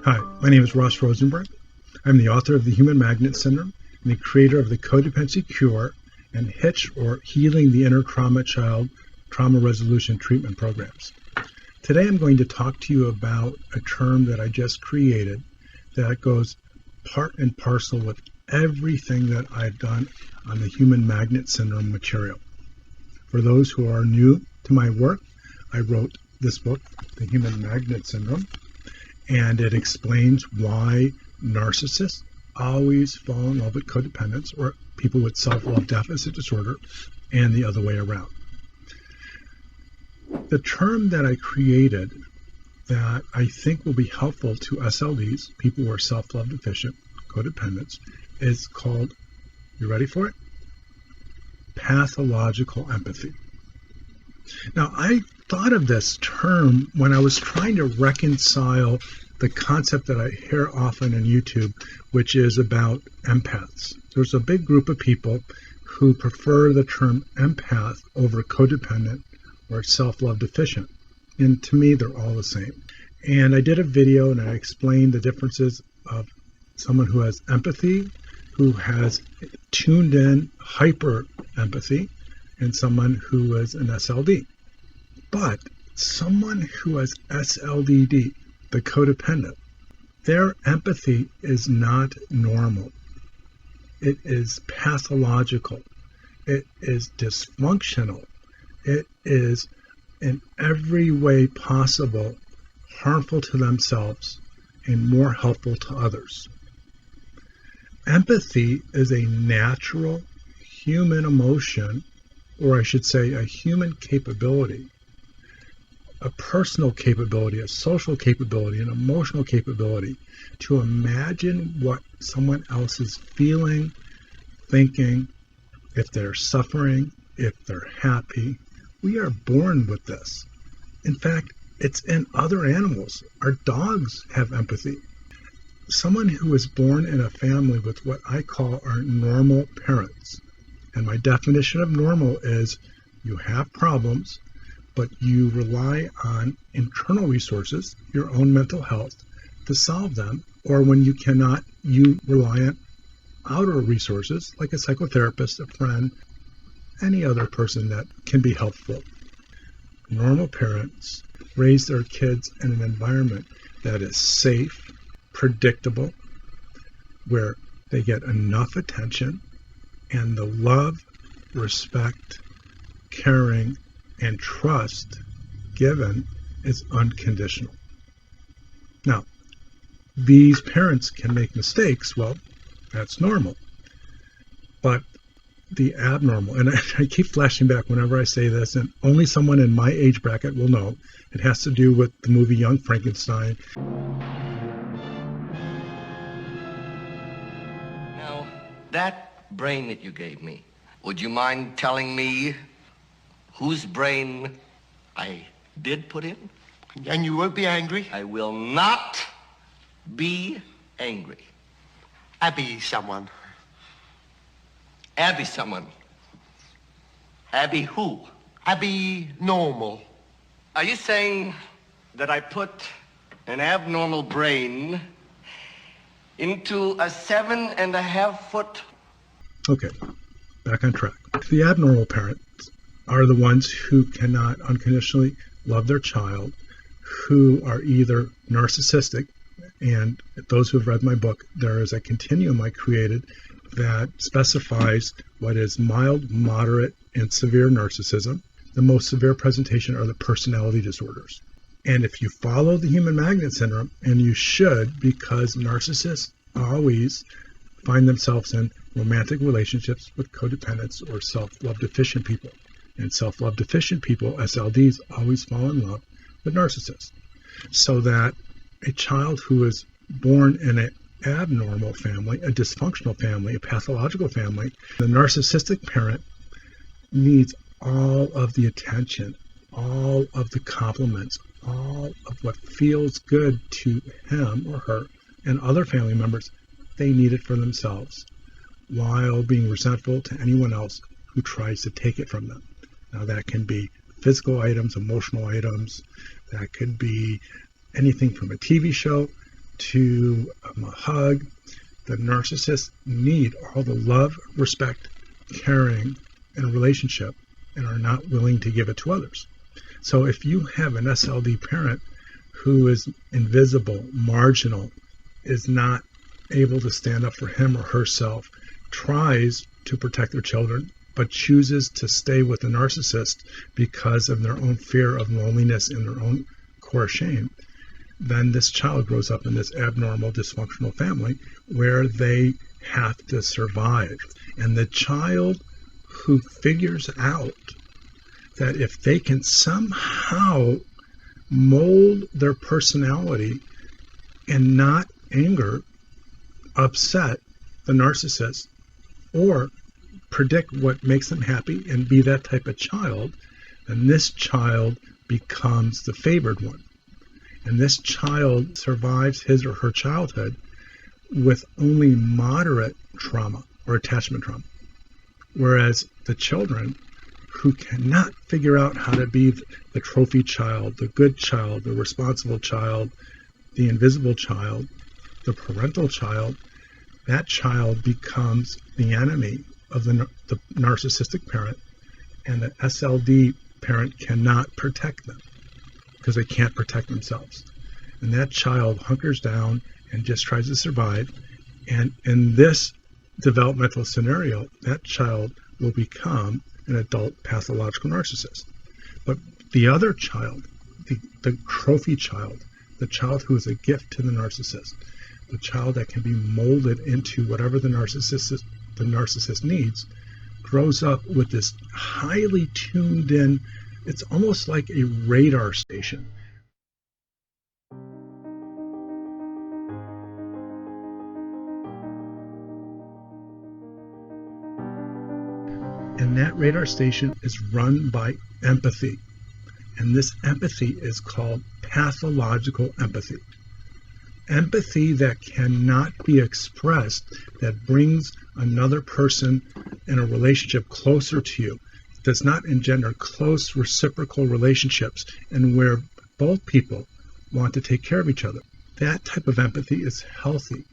Hi, my name is Rosenberg. I'm the author of The Human Magnet Syndrome and the creator of the Codependency Cure and HITCH, or Healing the Inner Trauma Child Trauma Resolution Treatment Programs. Today I'm going to talk to you about a term that I just created that goes part and parcel with everything that I've done on the Human Magnet Syndrome material. For those who are new to my work, I wrote this book, The Human Magnet Syndrome, and it explains why narcissists always fall in love with codependents or people with self-love deficit disorder and the other way around. The term that I created that I think will be helpful to SLDs, people who are self-love deficient, codependents, is called, you ready for it? Pathological empathy. Now, I thought of this term when I was trying to reconcile the concept that I hear often on YouTube, which is about empaths. There's a big group of people who prefer the term empath over codependent or self-love deficient. And to me, they're all the same. And I did a video and I explained the differences of someone who has empathy, who has tuned in hyper empathy, and someone who is an SLD. But someone who has SLDD, the codependent, their empathy is not normal. It is pathological. It is dysfunctional. It is in every way possible harmful to themselves and more helpful to others. Empathy is a natural human emotion, or I should say a human capability, a personal capability, a social capability, an emotional capability to imagine what someone else is feeling, thinking, if they're suffering, if they're happy. We are born with this. In fact, it's in other animals. Our dogs have empathy. Someone who is born in a family with what I call our normal parents, and my definition of normal is you have problems, but you rely on internal resources, your own mental health, to solve them, or when you cannot, you rely on outer resources like a psychotherapist, a friend, any other person that can be helpful. Normal parents raise their kids in an environment that is safe, predictable, where they get enough attention, and the love, respect, caring, and trust given is unconditional. Now, these parents can make mistakes. Well, that's normal. But the abnormal, and I keep flashing back whenever I say this, and only someone in my age bracket will know, it has to do with the movie Young Frankenstein. Now, that brain that you gave me, would you mind telling me whose brain I did put in? And you won't be angry? I will not be angry. Abby someone. Abby someone. Abby who? Abby normal. Are you saying that I put an abnormal brain into a 7.5 foot? Okay, back on track. The abnormal parents are the ones who cannot unconditionally love their child, who are either narcissistic, and those who have read my book, there is a continuum I created that specifies what is mild, moderate, and severe narcissism. The most severe presentation are the personality disorders. And if you follow the Human Magnet Syndrome, and you should, because narcissists always find themselves in romantic relationships with codependents or self-love deficient people. And self-love deficient people, SLDs, always fall in love with narcissists. So that a child who is born in an abnormal family, a dysfunctional family, a pathological family, the narcissistic parent needs all of the attention, all of the compliments, all of what feels good to him or her and other family members. They need it for themselves, while being resentful to anyone else who tries to take it from them. Now, that can be physical items, emotional items. That could be anything from a TV show to a hug. The narcissists need all the love, respect, caring, and relationship, and are not willing to give it to others. So if you have an SLD parent who is invisible, marginal, is not able to stand up for him or herself, tries to protect their children, but chooses to stay with the narcissist because of their own fear of loneliness and their own core shame, then this child grows up in this abnormal, dysfunctional family where they have to survive. And the child who figures out that if they can somehow mold their personality and not anger, upset the narcissist, or predict what makes them happy and be that type of child, then this child becomes the favored one. And this child survives his or her childhood with only moderate trauma or attachment trauma. Whereas the children who cannot figure out how to be the trophy child, the good child, the responsible child, the invisible child, the parental child, that child becomes the enemy of the narcissistic parent, and the SLD parent cannot protect them because they can't protect themselves. And that child hunkers down and just tries to survive. And in this developmental scenario, that child will become an adult pathological narcissist. But the other child, the trophy child, the child who is a gift to the narcissist, the child that can be molded into whatever the narcissist needs, grows up with this highly tuned in, it's almost like a radar station. And that radar station is run by empathy. And this empathy is called pathological empathy. Empathy that cannot be expressed, that brings another person in a relationship closer to you, does not engender close reciprocal relationships, and where both people want to take care of each other. That type of empathy is healthy.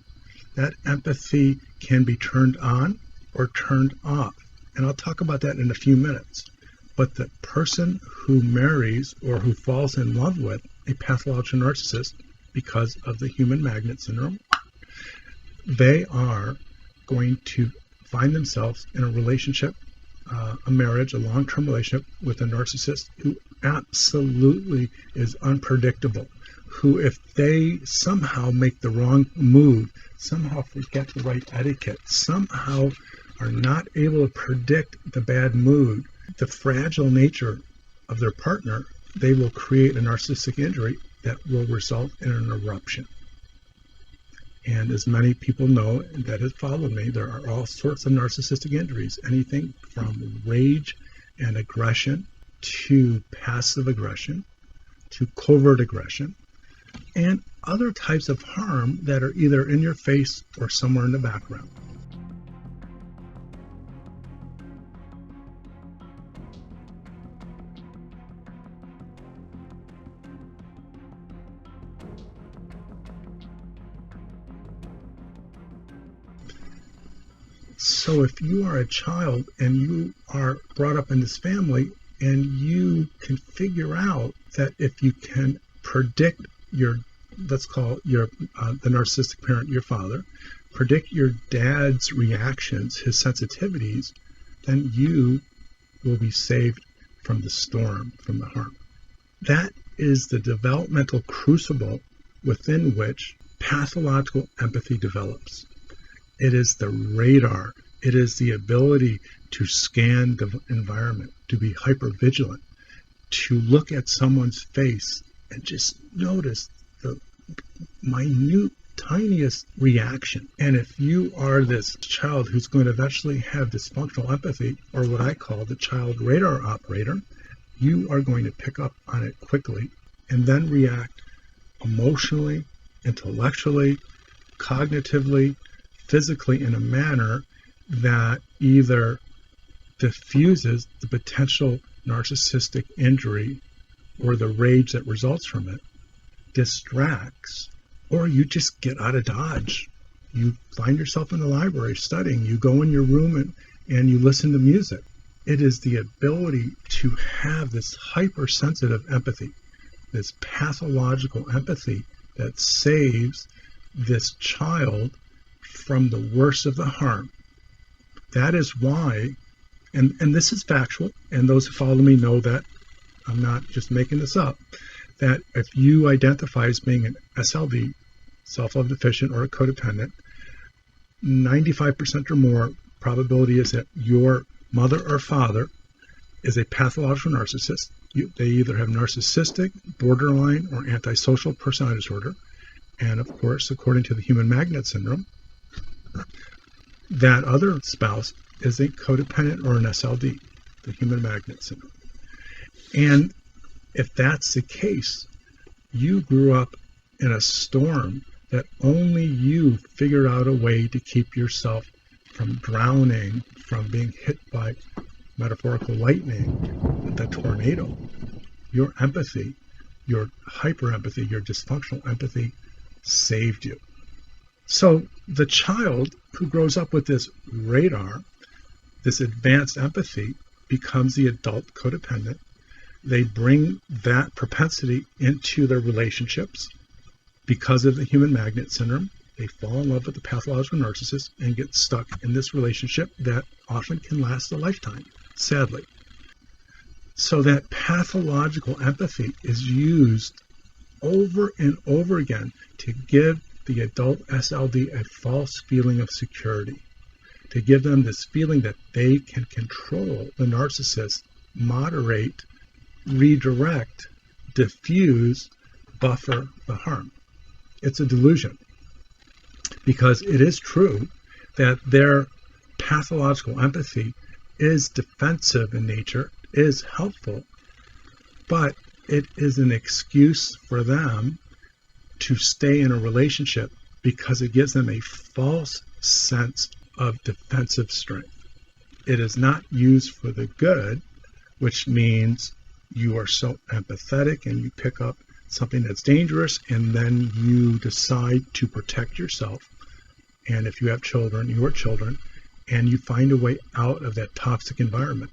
That empathy can be turned on or turned off. And I'll talk about that in a few minutes. But the person who marries or who falls in love with a pathological narcissist because of the human magnet syndrome, they are going to find themselves in a relationship, a marriage, a long-term relationship with a narcissist who absolutely is unpredictable, who if they somehow make the wrong move, somehow forget the right etiquette, somehow are not able to predict the bad mood, the fragile nature of their partner, they will create a narcissistic injury that will result in an eruption. And as many people know that have followed me, there are all sorts of narcissistic injuries, anything from rage and aggression to passive aggression to covert aggression and other types of harm that are either in your face or somewhere in the background. So if you are a child and you are brought up in this family and you can figure out that if you can predict your, let's call your the narcissistic parent, your father, predict your dad's reactions, his sensitivities, then you will be saved from the storm, from the harm. That is the developmental crucible within which pathological empathy develops. It is the radar. It is the ability to scan the environment, to be hypervigilant, to look at someone's face and just notice the minute, tiniest reaction. And if you are this child who's going to eventually have dysfunctional empathy, or what I call the child radar operator, you are going to pick up on it quickly and then react emotionally, intellectually, cognitively, physically in a manner that either diffuses the potential narcissistic injury or the rage that results from it distracts, or you just get out of Dodge. You find yourself in the library studying, you go in your room and you listen to music. It is the ability to have this hypersensitive empathy, this pathological empathy that saves this child from the worst of the harm. That is why, and this is factual, and those who follow me know that I'm not just making this up, that if you identify as being an SLD, self-love deficient, or a codependent, 95% or more probability is that your mother or father is a pathological narcissist. They either have narcissistic, borderline, or antisocial personality disorder. And of course, according to the human magnet syndrome, that other spouse is a codependent or an SLD, the human magnet syndrome. And if that's the case, you grew up in a storm that only you figured out a way to keep yourself from drowning, from being hit by metaphorical lightning, the tornado. Your empathy, your hyper-empathy, your dysfunctional empathy saved you. So the child who grows up with this radar, this advanced empathy, becomes the adult codependent. They bring that propensity into their relationships because of the human magnet syndrome. They fall in love with the pathological narcissist and get stuck in this relationship that often can last a lifetime, sadly. So that pathological empathy is used over and over again to give the adult SLD a false feeling of security, to give them this feeling that they can control the narcissist, moderate, redirect, diffuse, buffer the harm. It's a delusion, because it is true that their pathological empathy is defensive in nature, is helpful, but it is an excuse for them to stay in a relationship because it gives them a false sense of defensive strength. It is not used for the good, which means you are so empathetic and you pick up something that's dangerous and then you decide to protect yourself. And if you have children, your children, and you find a way out of that toxic environment.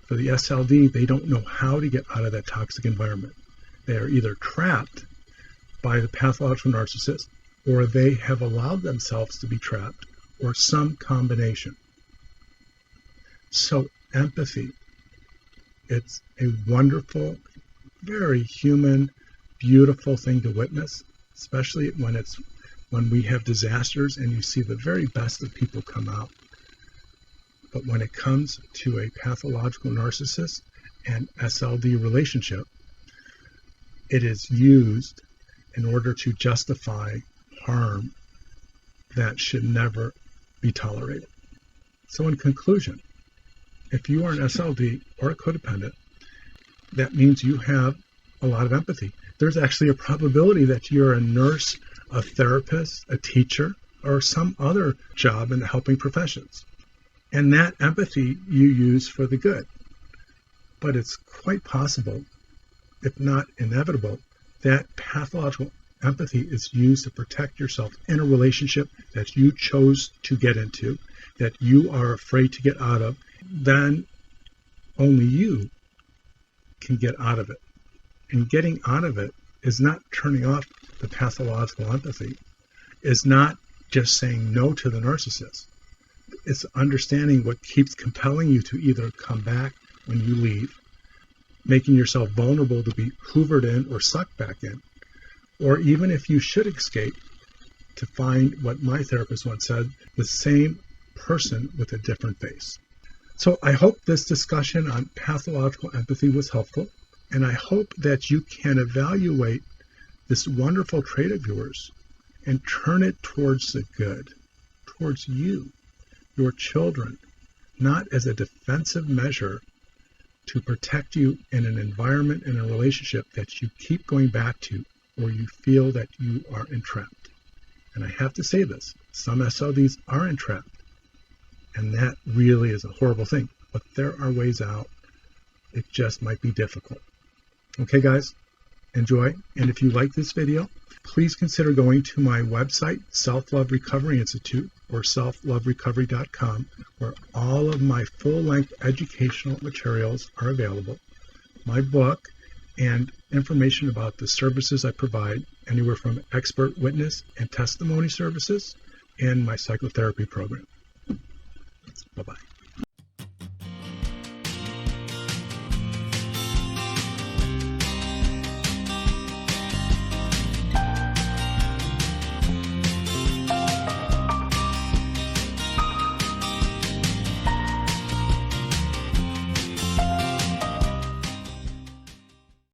For the SLD, they don't know how to get out of that toxic environment. They are either trapped by the pathological narcissist, or they have allowed themselves to be trapped, or some combination. So empathy, it's a wonderful, very human, beautiful thing to witness, especially when we have disasters and you see the very best of people come out. But when it comes to a pathological narcissist and SLD relationship, it is used in order to justify harm that should never be tolerated. So in conclusion, if you are an SLD or a codependent, that means you have a lot of empathy. There's actually a probability that you're a nurse, a therapist, a teacher, or some other job in the helping professions. And that empathy you use for the good. But it's quite possible, if not inevitable, that pathological empathy is used to protect yourself in a relationship that you chose to get into, that you are afraid to get out of. Then only you can get out of it. And getting out of it is not turning off the pathological empathy, is not just saying no to the narcissist. It's understanding what keeps compelling you to either come back when you leave, making yourself vulnerable to be hoovered in or sucked back in, or even if you should escape, to find what my therapist once said, the same person with a different face. So I hope this discussion on pathological empathy was helpful, and I hope that you can evaluate this wonderful trait of yours and turn it towards the good, towards you, your children, not as a defensive measure to protect you in an environment, in a relationship that you keep going back to, or you feel that you are entrapped. And I have to say this, some SLDs are entrapped, and that really is a horrible thing, but there are ways out. It just might be difficult. Okay, guys, enjoy. And if you like this video, please consider going to my website, Self-Love Recovery Institute, or selfloverecovery.com, where all of my full-length educational materials are available, my book, and information about the services I provide, anywhere from expert witness and testimony services, and my psychotherapy program. Bye-bye.